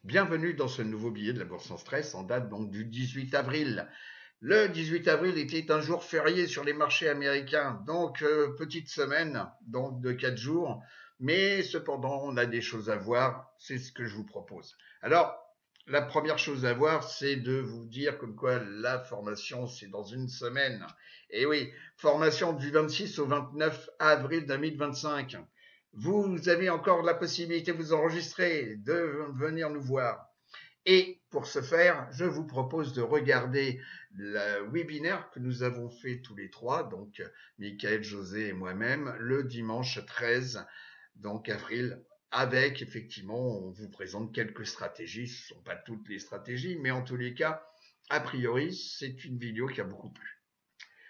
Bienvenue dans ce nouveau billet de la Bourse sans stress en date donc du 18 avril. Le 18 avril était un jour férié sur les marchés américains, donc petite semaine donc de 4 jours, mais cependant on a des choses à voir, c'est ce que je vous propose. Alors, la première chose à voir, c'est de vous dire comme quoi la formation, c'est dans une semaine. Et oui, formation du 26 au 29 avril 2025. Vous avez encore la possibilité de vous enregistrer, de venir nous voir. Et pour ce faire, je vous propose de regarder le webinaire que nous avons fait tous les trois, donc Michael, José et moi-même, le dimanche 13 donc avril, avec effectivement, on vous présente quelques stratégies. Ce ne sont pas toutes les stratégies, mais en tous les cas, a priori, c'est une vidéo qui a beaucoup plu.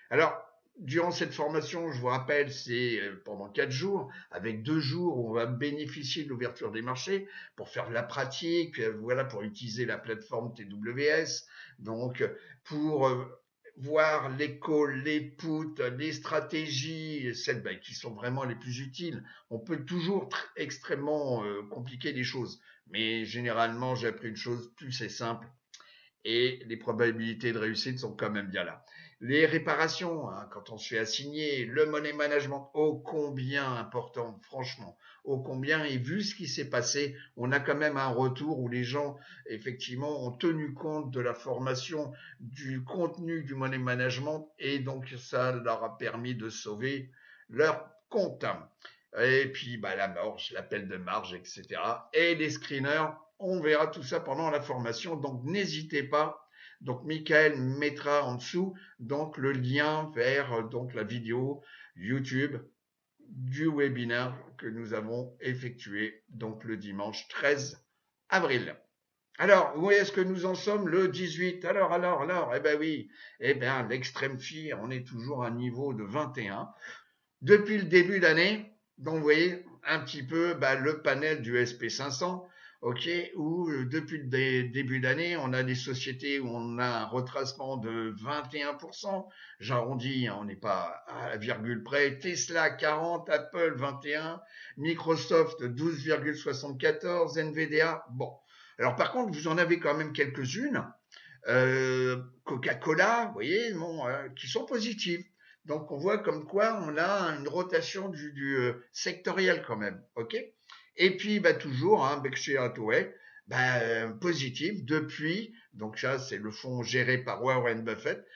Alors, durant cette formation, je vous rappelle, c'est pendant 4 jours, avec 2 jours où on va bénéficier de l'ouverture des marchés pour faire de la pratique, voilà, pour utiliser la plateforme TWS, donc pour voir les calls, les puts, les stratégies, celles qui sont vraiment les plus utiles. On peut toujours extrêmement compliquer les choses, mais généralement, j'ai appris une chose, plus c'est simple, et les probabilités de réussite sont quand même bien là. Les réparations, hein, quand on se fait assigner, le money management, ô combien important, franchement, ô combien, et vu ce qui s'est passé, on a quand même un retour où les gens, effectivement, ont tenu compte de la formation, du contenu du money management, et donc ça leur a permis de sauver leur compte. Et puis, bah, la marge, l'appel de marge, etc. Et les screeners, on verra tout ça pendant la formation, donc n'hésitez pas. Donc Michael mettra en dessous donc le lien vers donc la vidéo YouTube du webinaire que nous avons effectué donc le dimanche 13 avril. Alors, où est-ce que nous en sommes le 18? Alors, eh ben oui, eh bien l'extrême fear, on est toujours à un niveau de 21. Depuis le début d'année, donc vous voyez un petit peu le panel du SP500, ok, où depuis le début d'année, on a des sociétés où on a un retracement de 21%, j'arrondis, hein, on n'est pas à la virgule près, Tesla 40, Apple 21, Microsoft 12,74, Nvidia, bon. Alors par contre, vous en avez quand même quelques-unes, Coca-Cola, vous voyez, bon, qui sont positives. Donc on voit comme quoi on a une rotation du sectoriel quand même, ok. Et puis toujours, hein, Berkshire Hathaway, positif depuis, donc ça c'est le fonds géré par Warren Buffett,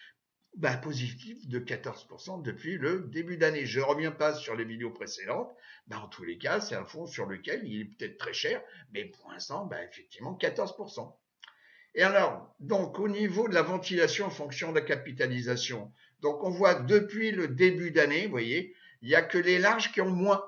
positif de 14% depuis le début d'année. Je ne reviens pas sur les vidéos précédentes, en tous les cas c'est un fonds sur lequel il est peut-être très cher, mais pour l'instant, effectivement 14%. Et alors, donc au niveau de la ventilation en fonction de la capitalisation, donc on voit depuis le début d'année, vous voyez, il n'y a que les larges qui ont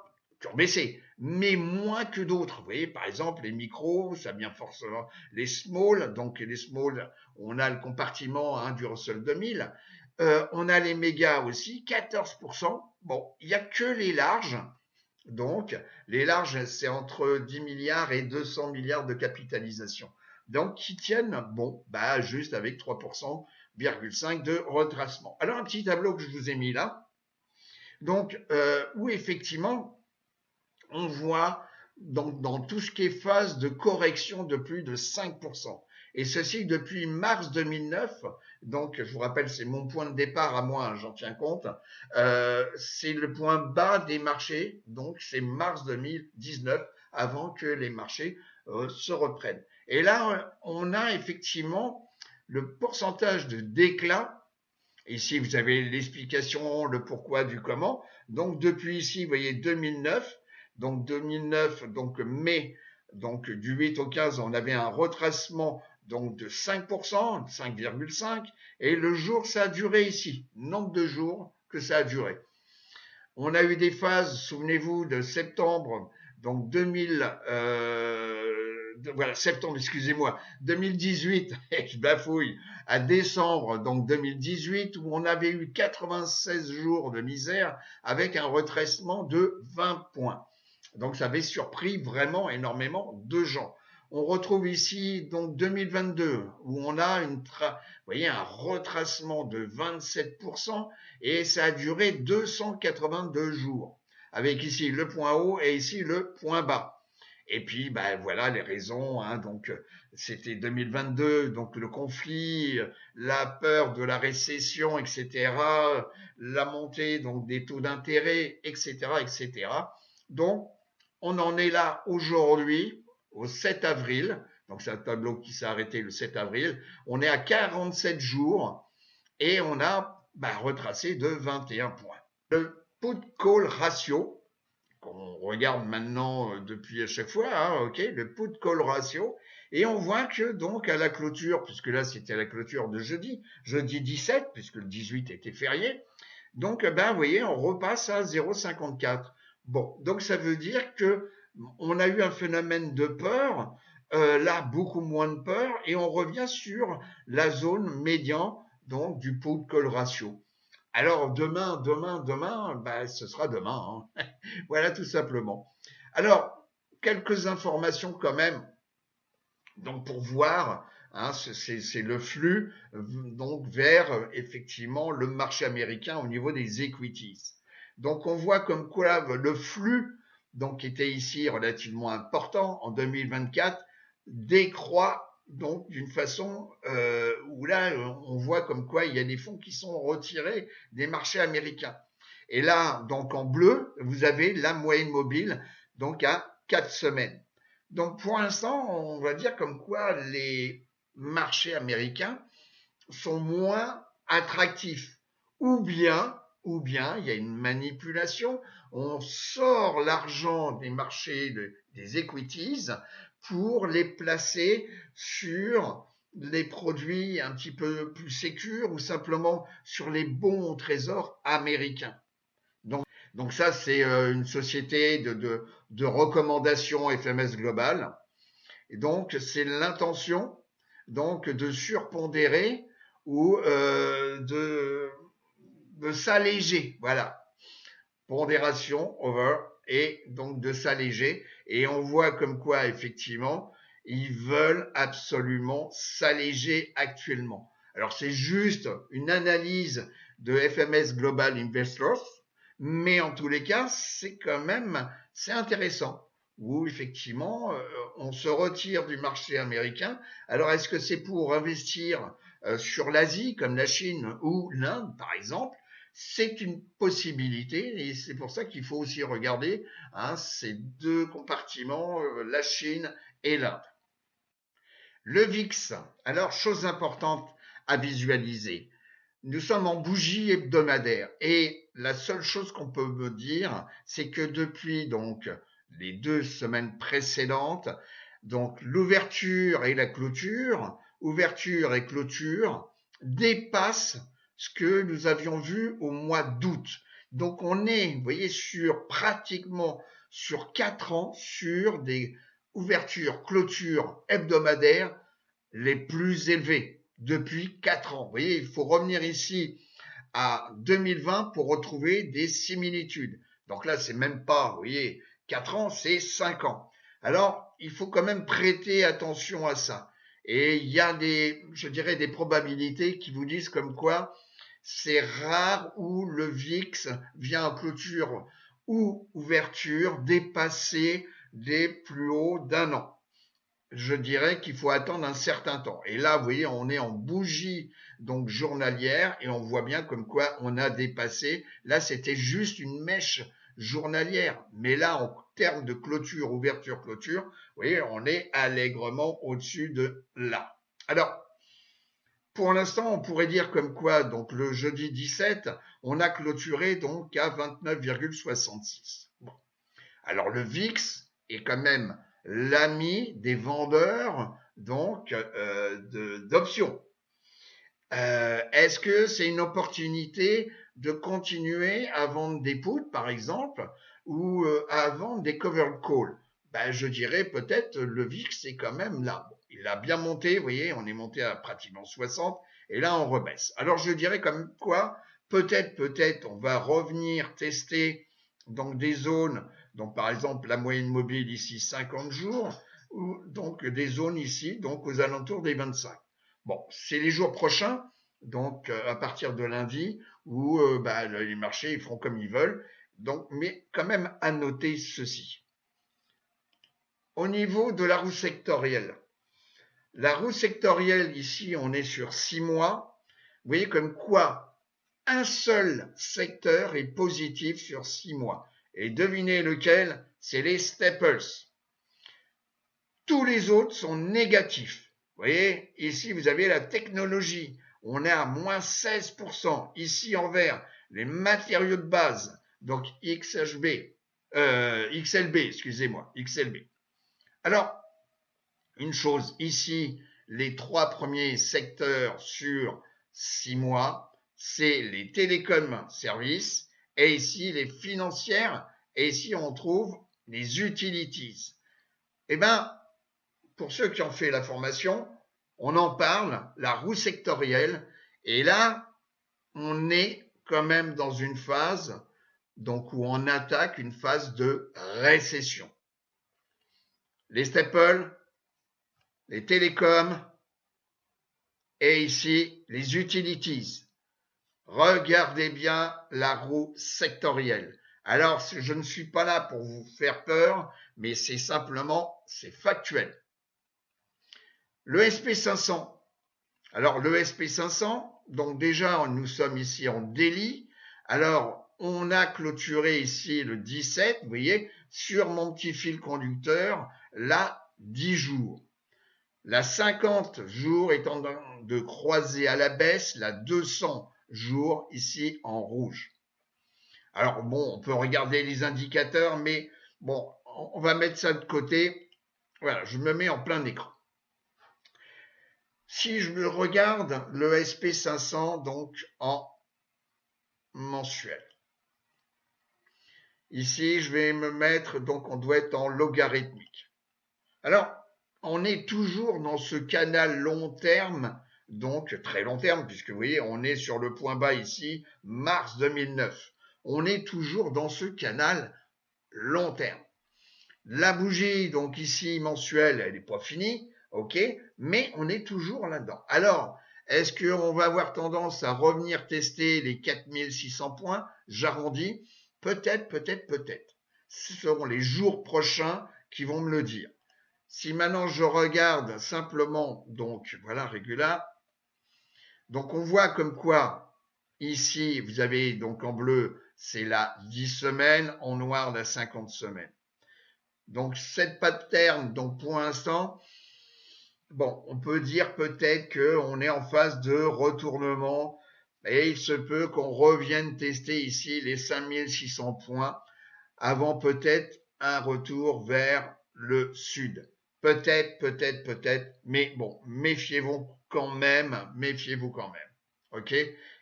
baissé, mais moins que d'autres. Vous voyez, par exemple, les micros, ça vient forcément, les small, donc les small, on a le compartiment hein, du Russell 2000, on a les mégas aussi, 14%. Bon, il n'y a que les larges. Donc, les larges, c'est entre 10 milliards et 200 milliards de capitalisation. Donc, qui tiennent, bon, juste avec 3,5% de retracement. Alors, un petit tableau que je vous ai mis là, donc, où effectivement, on voit dans tout ce qui est phase de correction de plus de 5%. Et ceci depuis mars 2009, donc je vous rappelle, c'est mon point de départ à moi, hein, j'en tiens compte, c'est le point bas des marchés, donc c'est mars 2019, avant que les marchés se reprennent. Et là, on a effectivement le pourcentage de déclin. Ici, vous avez l'explication, le pourquoi du comment. Donc, depuis ici, vous voyez 2009. Donc, 2009, donc mai, donc du 8 au 15, on avait un retracement donc de 5%, 5,5. Et le jour, ça a duré ici. Nombre de jours que ça a duré. On a eu des phases, souvenez-vous, de septembre, donc 2000, voilà, septembre, excusez-moi, 2018, je bafouille, à décembre, donc 2018, où on avait eu 96 jours de misère avec un retracement de 20 points. Donc ça avait surpris vraiment énormément de gens. On retrouve ici donc 2022 où on a vous voyez, un retracement de 27% et ça a duré 282 jours avec ici le point haut et ici le point bas. Et puis, ben voilà les raisons. Hein, donc, c'était 2022, donc le conflit, la peur de la récession, etc., la montée donc des taux d'intérêt, etc., etc. Donc, on en est là aujourd'hui, au 7 avril. Donc, c'est un tableau qui s'est arrêté le 7 avril. On est à 47 jours et on a retracé de 21 points. Le put-call ratio, qu'on regarde maintenant depuis à chaque fois, hein, ok, le put-call ratio, et on voit que donc à la clôture, puisque là c'était à la clôture de jeudi 17, puisque le 18 était férié, donc vous voyez, on repasse à 0,54. Bon, donc ça veut dire que on a eu un phénomène de peur, là beaucoup moins de peur, et on revient sur la zone médian donc du put-call ratio. Alors demain, ce sera demain. Hein. Voilà tout simplement. Alors, quelques informations quand même, donc pour voir, hein, c'est le flux donc vers effectivement le marché américain au niveau des equities. Donc on voit comme quoi le flux donc qui était ici relativement important en 2024 décroît donc d'une façon où là on voit comme quoi il y a des fonds qui sont retirés des marchés américains. Et là, donc en bleu, vous avez la moyenne mobile, donc à 4 semaines. Donc pour l'instant, on va dire comme quoi les marchés américains sont moins attractifs. Ou bien, il y a une manipulation, on sort l'argent des marchés des equities pour les placer sur les produits un petit peu plus sécurs ou simplement sur les bons trésors américains. Donc ça, c'est une société de recommandation FMS Global. Et donc, c'est l'intention donc de surpondérer ou de s'alléger. Voilà, pondération over et donc de s'alléger. Et on voit comme quoi effectivement ils veulent absolument s'alléger actuellement. Alors c'est juste une analyse de FMS Global Investors, mais en tous les cas c'est intéressant. Où effectivement on se retire du marché américain. Alors est-ce que c'est pour investir sur l'Asie comme la Chine ou l'Inde par exemple? C'est une possibilité et c'est pour ça qu'il faut aussi regarder ces deux compartiments, la Chine et l'Inde. Le VIX, alors chose importante à visualiser, nous sommes en bougie hebdomadaire et la seule chose qu'on peut me dire, c'est que depuis donc les 2 semaines précédentes, donc l'ouverture et la clôture, ouverture et clôture dépassent ce que nous avions vu au mois d'août. Donc on est, vous voyez, pratiquement sur 4 ans sur des ouvertures, clôtures hebdomadaires les plus élevées depuis 4 ans. Vous voyez, il faut revenir ici à 2020 pour retrouver des similitudes. Donc là, c'est même pas, vous voyez, 4 ans, c'est 5 ans. Alors, il faut quand même prêter attention à ça. Et il y a je dirais, des probabilités qui vous disent comme quoi c'est rare où le VIX vient en clôture ou ouverture dépasser des plus hauts d'un an. Je dirais qu'il faut attendre un certain temps. Et là, vous voyez, on est en bougie donc journalière et on voit bien comme quoi on a dépassé. Là, c'était juste une mèche journalière. Mais là, en termes de clôture, ouverture, clôture, vous voyez, on est allègrement au-dessus de là. Alors, pour l'instant, on pourrait dire comme quoi, donc le jeudi 17, on a clôturé donc à 29,66. Bon. Alors le VIX est quand même l'ami des vendeurs donc d'options. Est-ce que c'est une opportunité de continuer à vendre des puts, par exemple, ou à vendre des covered calls? Je dirais peut-être le VIX est quand même là. Bon, il a bien monté, vous voyez, on est monté à pratiquement 60, et là on rebaisse. Alors je dirais comme quoi, peut-être, on va revenir tester donc des zones, donc par exemple la moyenne mobile ici 50 jours, ou donc des zones ici, donc aux alentours des 25. Bon, c'est les jours prochains, donc à partir de lundi, où les marchés ils feront comme ils veulent. Donc, mais quand même à noter ceci. au niveau de la roue sectorielle. La roue sectorielle, ici, on est sur 6 mois. Vous voyez comme quoi un seul secteur est positif sur 6 mois. Et devinez lequel? C'est les staples. Tous les autres sont négatifs. Vous voyez, ici, vous avez la technologie. On est à moins 16%. Ici, en vert, les matériaux de base. Donc, XLB, excusez-moi, XLB. Alors, une chose, ici, les 3 premiers secteurs sur 6 mois, c'est les télécoms services, et ici, les financières, et ici, on trouve les utilities. Eh bien, pour ceux qui ont fait la formation, on en parle, la roue sectorielle, et là, on est quand même dans une phase donc où on attaque une phase de récession. Les staples, les télécoms et ici les utilities. Regardez bien la roue sectorielle. Alors, je ne suis pas là pour vous faire peur, mais c'est simplement, c'est factuel. Le SP500. Alors, le SP500, donc déjà, nous sommes ici en daily. Alors, on a clôturé ici le 17, vous voyez, sur mon petit fil conducteur, là, 10 jours. La 50 jours est en train de croiser à la baisse, la 200 jours ici en rouge. Alors bon, on peut regarder les indicateurs, mais bon, on va mettre ça de côté. Voilà, je me mets en plein écran. Si je me regarde le SP500 donc en mensuel. Ici, je vais me mettre, donc on doit être en logarithmique. Alors, on est toujours dans ce canal long terme, donc très long terme, puisque vous voyez, on est sur le point bas ici, mars 2009. On est toujours dans ce canal long terme. La bougie, donc ici, mensuelle, elle n'est pas finie, ok, mais on est toujours là-dedans. Alors, est-ce qu'on va avoir tendance à revenir tester les 4600 points? J'arrondis. Peut-être, peut-être, peut-être. Ce seront les jours prochains qui vont me le dire. Si maintenant je regarde simplement, donc voilà, régular, donc on voit comme quoi, ici, vous avez donc en bleu, c'est la 10 semaines, en noir, la 50 semaines. Donc cette pattern, donc pour l'instant, bon, on peut dire peut-être qu'on est en phase de retournement et il se peut qu'on revienne tester ici les 5600 points avant peut-être un retour vers le sud. Peut-être, peut-être, peut-être, mais bon, méfiez-vous quand même, méfiez-vous quand même. Ok?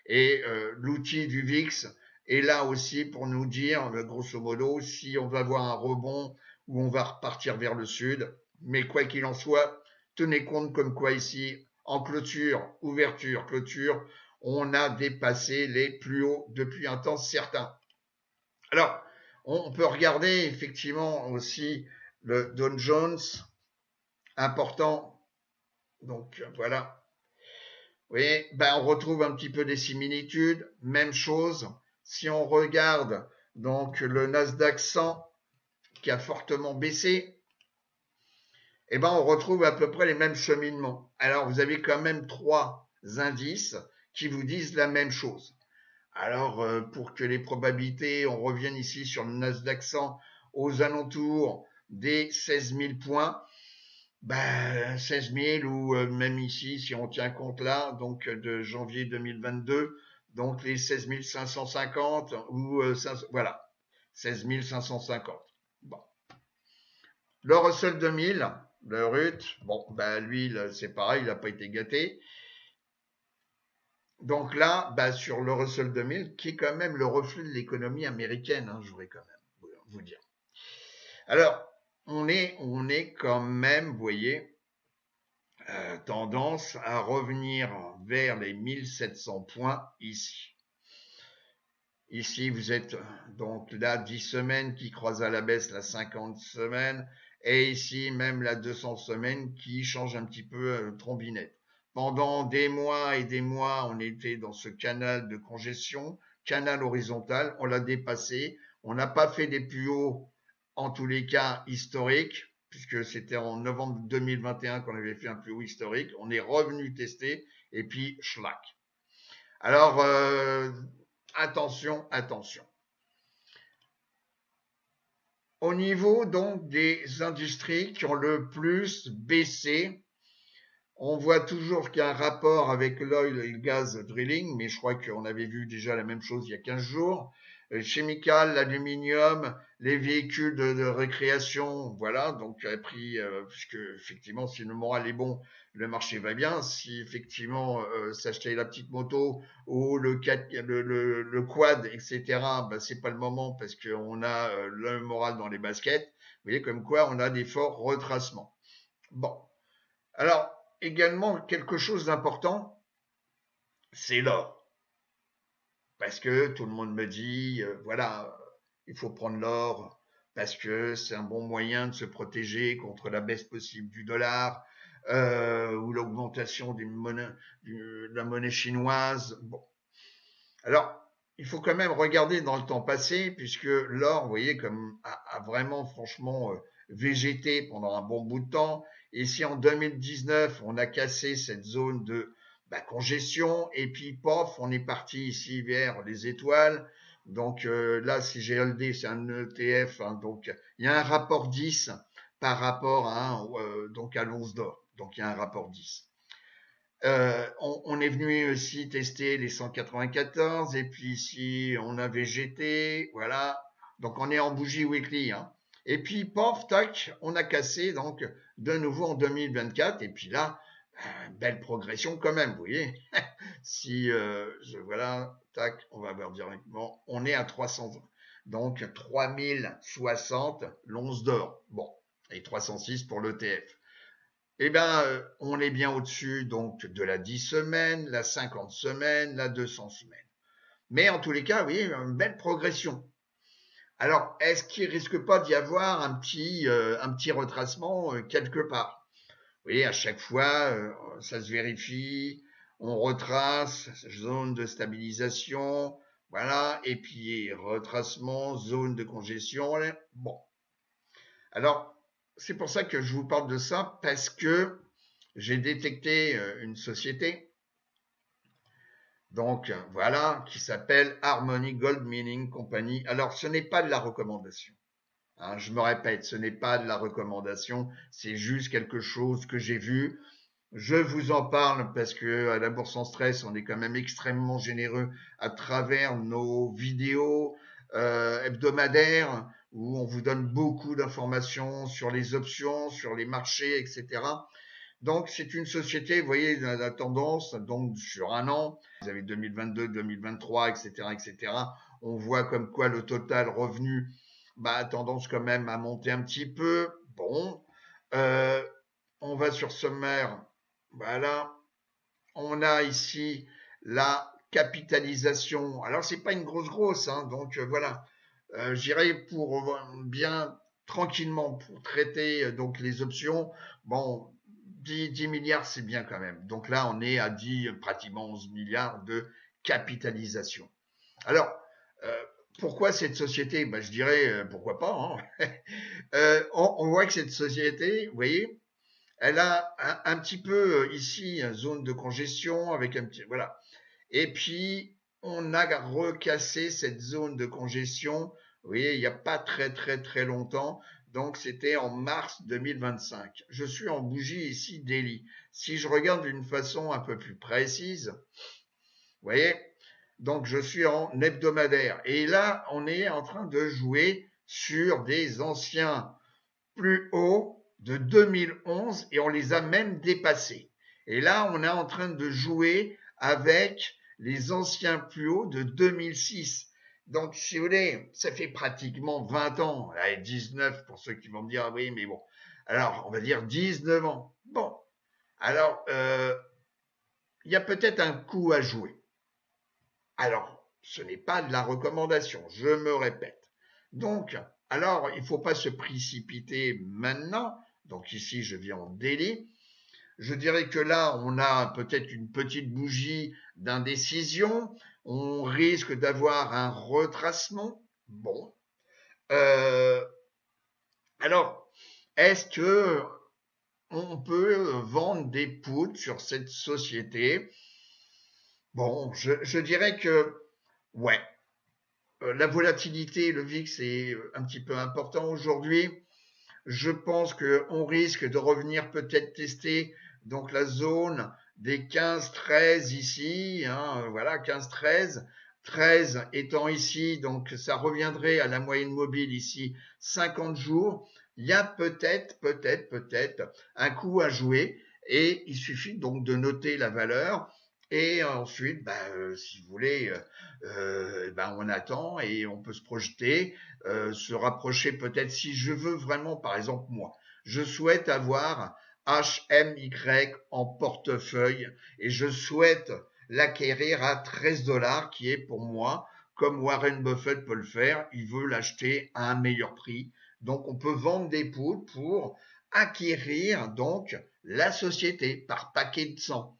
Et l'outil du VIX est là aussi pour nous dire, grosso modo, si on va avoir un rebond ou on va repartir vers le sud. Mais quoi qu'il en soit, tenez compte comme quoi ici, en clôture, ouverture, clôture, on a dépassé les plus hauts depuis un temps certain. Alors, on peut regarder effectivement aussi le Dow Jones, important. Donc voilà. Vous voyez, ben, on retrouve un petit peu des similitudes. Même chose. Si on regarde donc le Nasdaq 100 qui a fortement baissé, eh ben, on retrouve à peu près les mêmes cheminements. Alors, vous avez quand même 3 indices qui vous disent la même chose. Alors, pour que les probabilités, on revienne ici sur le Nasdaq 100 aux alentours des 16 000 points, ben, 16 000 ou même ici, si on tient compte là, donc de janvier 2022, donc les 16 550 ou voilà, 16 550. Bon. Le Russell 2000, le RUT, bon, ben lui, c'est pareil, il n'a pas été gâté. Donc là, bah, sur le Russell 2000, qui est quand même le reflet de l'économie américaine, je voudrais quand même vous dire. Alors, on est quand même, vous voyez, tendance à revenir vers les 1700 points ici. Ici, vous êtes donc là 10 semaines qui croisent à la baisse la 50 semaines, et ici même la 200 semaines qui change un petit peu trombinette. Pendant des mois et des mois, on était dans ce canal de congestion, canal horizontal, on l'a dépassé, on n'a pas fait des plus hauts, en tous les cas historiques, puisque c'était en novembre 2021 qu'on avait fait un plus haut historique. On est revenu tester et puis schlack. Alors, attention, attention. Au niveau donc des industries qui ont le plus baissé, on voit toujours qu'il y a un rapport avec l'oil et le gaz drilling, mais je crois qu'on avait vu déjà la même chose il y a 15 jours. Chemical, l'aluminium, les véhicules de récréation, voilà, donc pris, puisque effectivement, si le moral est bon, le marché va bien. Si effectivement s'acheter la petite moto ou le quad, etc., ben, c'est pas le moment parce qu'on a le moral dans les baskets. Vous voyez, comme quoi on a des forts retracements. Bon, alors également quelque chose d'important, c'est l'or. Parce que tout le monde me dit, voilà, il faut prendre l'or parce que c'est un bon moyen de se protéger contre la baisse possible du dollar ou l'augmentation de la monnaie chinoise. Bon, alors il faut quand même regarder dans le temps passé puisque l'or, vous voyez, comme a vraiment franchement végété pendant un bon bout de temps. Et si en 2019 on a cassé cette zone de congestion et puis pof, on est parti ici vers les étoiles. Donc là, si GLD, c'est un ETF, hein, donc il y a un rapport 10 par rapport donc à l'once d'or. Donc il y a un rapport 10. On est venu aussi tester les 194 et puis ici on a végété, voilà. Donc on est en bougie weekly, hein. Et puis pof, tac, on a cassé donc de nouveau en 2024 et puis là, belle progression quand même, vous voyez. Si voilà, tac, on va voir directement, on est à 300, donc 3060 l'once d'or. Bon, et 306 pour l'ETF. Eh bien, on est bien au-dessus donc de la 10 semaines, la 50 semaines, la 200 semaines. Mais en tous les cas, oui, une belle progression. Alors, est-ce qu'il risque pas d'y avoir un petit retracement quelque part? Oui, à chaque fois, ça se vérifie, on retrace, zone de stabilisation, voilà, et puis retracement, zone de congestion. Bon, alors, c'est pour ça que je vous parle de ça, parce que j'ai détecté une société, donc voilà, qui s'appelle Harmony Gold Mining Company. Alors, ce n'est pas de la recommandation. Hein, je me répète, ce n'est pas de la recommandation, c'est juste quelque chose que j'ai vu. Je vous en parle parce que à la Bourse en Stress, on est quand même extrêmement généreux à travers nos vidéos hebdomadaires où on vous donne beaucoup d'informations sur les options, sur les marchés, etc. Donc, c'est une société, vous voyez, la tendance, donc sur un an, vous avez 2022, 2023, etc., etc. On voit comme quoi le total revenu a tendance quand même à monter un petit peu. Bon, on va sur sommaire, voilà. On a ici la capitalisation. Alors, c'est pas une grosse, hein, donc voilà. J'irai pour bien tranquillement pour traiter donc les options. Bon, 10 milliards, c'est bien quand même. Donc là, on est à 10, pratiquement 11 milliards de capitalisation. Alors, pourquoi cette société? Je dirais pourquoi pas. Hein. On voit que cette société, vous voyez, elle a un petit peu ici une zone de congestion avec un petit, voilà. Et puis, on a recassé cette zone de congestion, vous voyez, il n'y a pas très longtemps. Donc, c'était en mars 2025. Je suis en bougie ici daily. Si je regarde d'une façon un peu plus précise, vous voyez, donc je suis en hebdomadaire. Et là, on est en train de jouer sur des anciens plus hauts de 2011 et on les a même dépassés. Et là, on est en train de jouer avec les anciens plus hauts de 2006. Donc, si vous voulez, ça fait pratiquement 20 ans, 19 pour ceux qui vont me dire, ah oui, mais bon. Alors, on va dire 19 ans. Bon, alors, il y a peut-être un coup à jouer. Alors, ce n'est pas de la recommandation, je me répète. Donc, alors, il ne faut pas se précipiter maintenant. Donc ici, je viens en daily. Je dirais que là, on a peut-être une petite bougie d'indécision. On risque d'avoir un retracement. Bon. Alors, est-ce que on peut vendre des puts sur cette société? Bon, je dirais que ouais, la volatilité, le VIX est un petit peu important aujourd'hui. Je pense qu'on risque de revenir peut-être tester donc la zone des 15-13 ici, hein, voilà, 15-13. 13 étant ici, donc ça reviendrait à la moyenne mobile ici, 50 jours. Il y a peut-être un coup à jouer et il suffit donc de noter la valeur et ensuite, si vous voulez, on attend et on peut se projeter, se rapprocher peut-être si je veux vraiment, par exemple moi, je souhaite avoir HMY en portefeuille et je souhaite l'acquérir à 13 dollars qui est pour moi, comme Warren Buffett peut le faire, il veut l'acheter à un meilleur prix. Donc on peut vendre des poules pour acquérir donc la société par paquet de 100.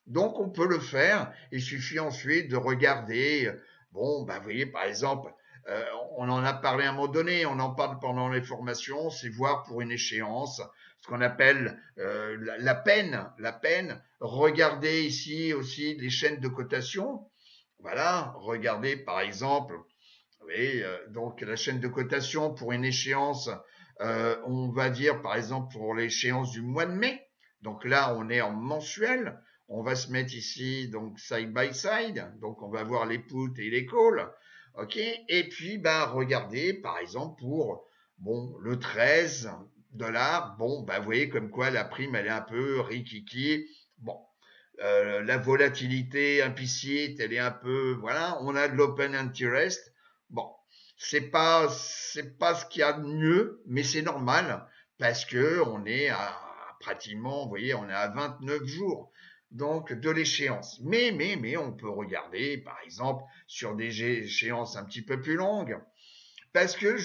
Donc on peut le faire, il suffit ensuite de regarder, vous voyez par exemple, euh, on en a parlé à un moment donné, on en parle pendant les formations, c'est voir pour une échéance, ce qu'on appelle la peine, regardez ici aussi les chaînes de cotation, voilà, regardez par exemple, vous voyez, donc la chaîne de cotation pour une échéance, on va dire par exemple pour l'échéance du mois de mai, donc là on est en mensuel, on va se mettre ici donc side by side, donc on va voir les puts et les calls, ok, et puis regardez par exemple pour le 13 dollars, vous voyez comme quoi la prime elle est un peu rikiki, bon, la volatilité implicite, elle est un peu, voilà, on a de l'open interest. Bon, c'est pas ce qu'il y a de mieux, mais c'est normal parce que on est à pratiquement, vous voyez, on est à 29 jours. Donc, de l'échéance. Mais, on peut regarder, par exemple, sur des échéances un petit peu plus longues. Parce que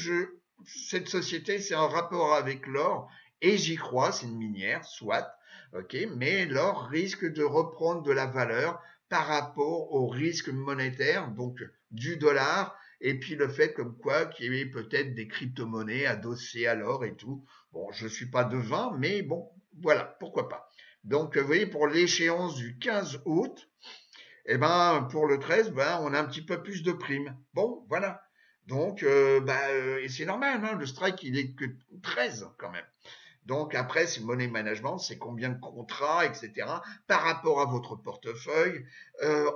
cette société, c'est un rapport avec l'or et j'y crois, c'est une minière, soit, ok, mais l'or risque de reprendre de la valeur par rapport au risque monétaire, donc du dollar, et puis le fait comme quoi qu'il y ait peut-être des crypto-monnaies adossées à l'or et tout. Bon, je suis pas devin, mais bon, voilà, pourquoi pas. Donc, vous voyez, pour l'échéance du 15 août, pour le 13, on a un petit peu plus de primes. Bon, voilà. Donc, et c'est normal, hein, le strike, il est que 13 quand même. Donc après, c'est money management, c'est combien de contrats, etc. Par rapport à votre portefeuille,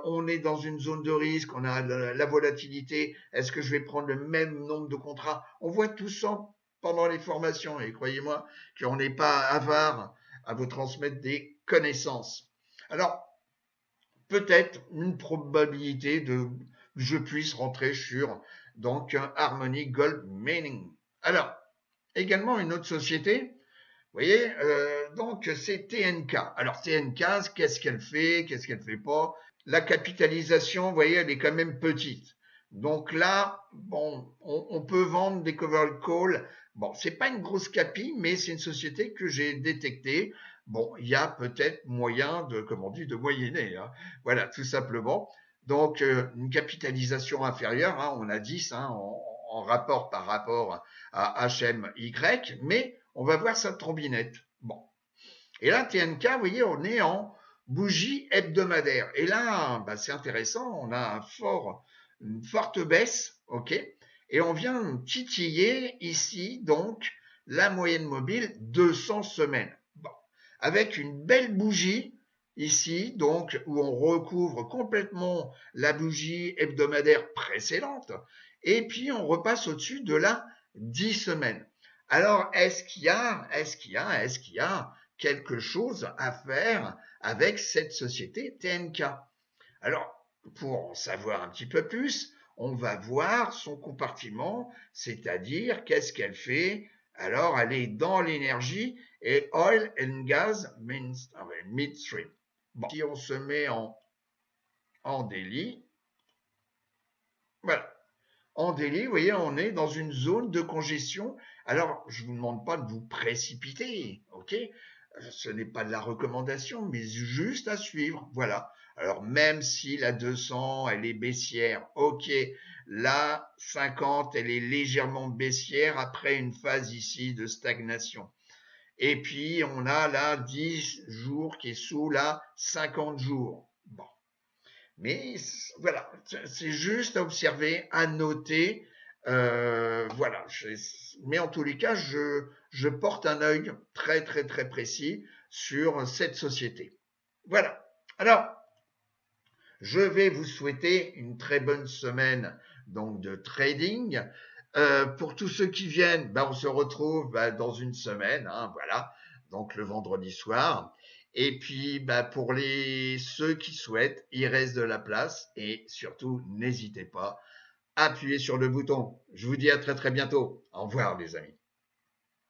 on est dans une zone de risque, on a la volatilité. Est-ce que je vais prendre le même nombre de contrats? On voit tout ça pendant les formations et croyez-moi qu'on n'est pas avare à vous transmettre des connaissances. Alors, peut-être une probabilité de je puisse rentrer sur donc un Harmony Gold Mining. Alors, également une autre société, vous voyez, donc c'est TNK. Alors TNK, qu'est-ce qu'elle fait, qu'est-ce qu'elle fait pas? La capitalisation, vous voyez, elle est quand même petite. Donc là, bon, on peut vendre des covered calls. Bon, c'est pas une grosse capi, mais c'est une société que j'ai détectée. Bon, il y a peut-être moyen de, comme on dit, de moyenner. Hein. Voilà, tout simplement. Donc, une capitalisation inférieure, hein, on a 10 hein, en rapport par rapport à HMY, mais on va voir sa trombinette. Bon. Et là, TNK, vous voyez, on est en bougie hebdomadaire. Et là, c'est intéressant, on a une forte baisse, ok, et on vient titiller ici, donc, la moyenne mobile 200 semaines. Bon. Avec une belle bougie ici, donc, où on recouvre complètement la bougie hebdomadaire précédente, et puis on repasse au-dessus de la 10 semaines. Alors, est-ce qu'il y a quelque chose à faire avec cette société TNK? Alors, pour en savoir un petit peu plus, on va voir son compartiment, c'est-à-dire qu'est-ce qu'elle fait. Alors, elle est dans l'énergie et oil and gas midstream. Bon, si on se met en daily, voilà. En daily, vous voyez, on est dans une zone de congestion. Alors, je ne vous demande pas de vous précipiter, ok? Ce n'est pas de la recommandation, mais juste à suivre. Voilà. Alors, même si la 200, elle est baissière, ok. La 50, elle est légèrement baissière après une phase ici de stagnation. Et puis, on a là 10 jours qui est sous la 50 jours. Bon. Mais voilà, c'est juste à observer, à noter. Voilà. Mais en tous les cas, je porte un œil très, très, très précis sur cette société. Voilà. Alors, je vais vous souhaiter une très bonne semaine donc de trading. Pour tous ceux qui viennent, on se retrouve dans une semaine, hein, voilà, donc le vendredi soir. Et puis pour ceux qui souhaitent, il reste de la place et surtout n'hésitez pas à appuyer sur le bouton. Je vous dis à très très bientôt. Au revoir les amis.